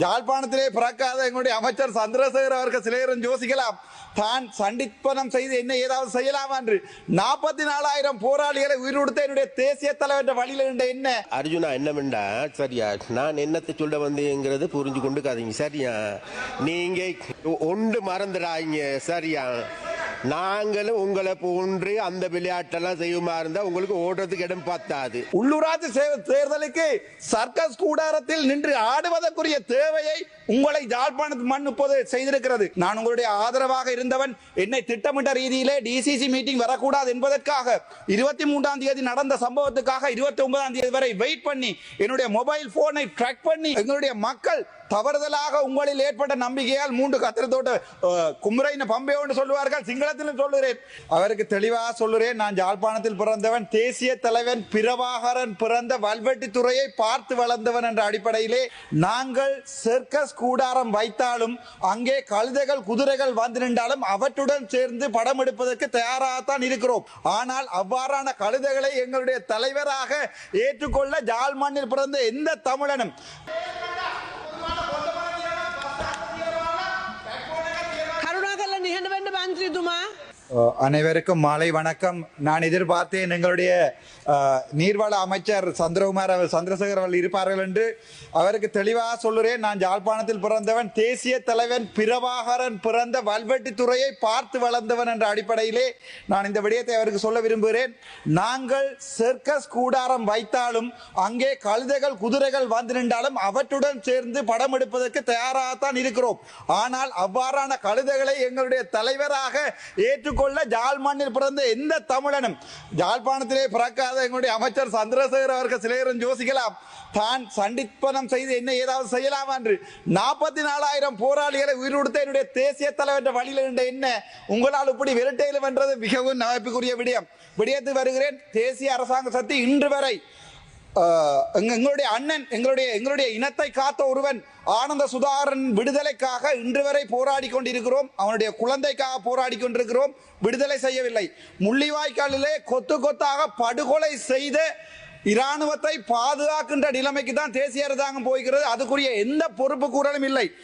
யாழ்ப்பாணத்திலே பிறக்காத எங்களுடைய அமைச்சர் சந்திரசேகர் அவர்கள் சிலையரும் யோசிக்கலாம், தான் சண்டிப்பனம் செய்து என்ன ஏதாவது செய்யலாம் என்று. 44,000 போராளிகளை உயிரோடுத்த என்னுடைய தேசிய தலைவர் வழியில் இருந்த என்ன அர்ஜுனா என்னமெண்டா சரியா, நான் என்னத்தை சொல்ல வந்தேங்கிறது புரிஞ்சு கொண்டு காதீங்க சரியா. நீங்க ஒன்று மறந்துடாங்க சரியா. நாங்களும் உங்களை போன்று அந்த விளையாட்டெல்லாம் செய்யுமா இருந்தா உங்களுக்கு ஓடுறதுக்கு இடம் பத்தாது. உள்ளூராட்சி தேர்தலுக்கு சர்க்கஸ் கூடாரத்தில் நின்று ஆடுவதற்குரிய தேவையை உங்களை யாழ்ப்பாணத்து மண் இப்போது செய்திருக்கிறது. நான் உங்களுடைய ஆதரவாக இருந்தவன். என்னை திட்டமிட்ட ரீதியிலே டிசிசி மீட்டிங் வரக்கூடாது என்பதற்காக 23ஆம் தேதி நடந்த சம்பவத்துக்காக 29ஆம் தேதி வரை வெயிட் பண்ணி என்னுடைய மொபைல் போனை ட்ராக் பண்ணி எங்களுடைய மக்கள் தவறுதலாக உங்களில் ஏற்பட்ட நம்பிக்கையால் 3 கத்திரத்தோட்ட குமரைன பம்பையோன்னு சொல்லுவார்கள், சிங்களத்திலும் சொல்லுகிறேன். அவருக்கு தெளிவாக சொல்லுகிறேன், நான் யாழ்ப்பாணத்தில் பிறந்தவன், தேசிய தலைவன் பிரபாகரன் பிறந்த வல்வெட்டி துறையை பார்த்து வளர்ந்தவன் என்ற அடிப்படையிலே நாங்கள் சர்க்கஸ் கூடாரம் வைத்தாலும் அங்கே கழுதைகள் குதிரைகள் வந்து நின்றாலும் அவற்றுடன் சேர்ந்து படம் எடுப்பதற்கு தயாராகத்தான் இருக்கிறோம். ஆனால் அவ்வாறான கழுதைகளை எங்களுடைய தலைவராக ஏற்றுக்கொள்ள யாழ் மண்ணில் பிறந்த எந்த தமிழனும் அனைவருக்கும் மாலை வணக்கம். நான் எதிர்பார்த்தேன் எங்களுடைய நீர்வள அமைச்சர் சந்திரசேகர் அவர்கள் இருப்பார்கள் என்று. அவருக்கு தெளிவாக சொல்லுறேன், நான் யாழ்ப்பாணத்தில் பிறந்தவன், தேசிய தலைவன் பிரபாகரன் பிறந்த வல்வெட்டி துறையை பார்த்து வளர்ந்தவன் என்ற அடிப்படையிலே நான் இந்த விடயத்தை அவருக்கு சொல்ல விரும்புகிறேன். நாங்கள் சர்க்கஸ் கூடாரம் வைத்தாலும் அங்கே கழுதைகள் குதிரைகள் வந்து நின்றாலும் அவற்றுடன் சேர்ந்து படம் எடுப்பதற்கு தயாராகத்தான் இருக்கிறோம். ஆனால் அவ்வாறான கழுதைகளை எங்களுடைய தலைவராக ஏற்றுக்கொள்ள யாழ் மண்ணில் பிறந்த எந்த தமிழனும், யாழ்ப்பாணத்திலே பிறக்காத எங்களுடைய அமைச்சர் சந்திரசேகர் அவர்கள் சிலையரும் யோசிக்கலாம், தான் சண்டிப்பனம் செய்து என்ன ஏதாவது செய்யலாம் என்று. 44,000 போராளிகளை உயிரோடுத்த என்னுடைய தேசிய தலைவர் வழியில் இருந்த என்ன உங்களால் இப்படி விரட்டையில் வென்றது மிகவும் நகைப்புக்குரிய விடயத்துக்கு வருகிறேன். தேசிய அரசாங்க சக்தி இன்று வரை எங்களுடைய அண்ணன் எங்களுடைய இனத்தை காத்த ஒருவன் ஆனந்த சுதாகரன் விடுதலைக்காக இன்று வரை போராடி கொண்டிருக்கிறோம். அவனுடைய குழந்தைக்காக போராடி கொண்டிருக்கிறோம். விடுதலை செய்யவில்லை. முள்ளிவாய்க்காலிலே கொத்து கொத்தாக படுகொலை செய்த இராணுவத்தை பாதுகாக்கின்ற நிலைமைக்கு தான் தேசிய அரசாங்கம் போகிறது. அதுக்குரிய எந்த பொறுப்பு கூறலும் இல்லை.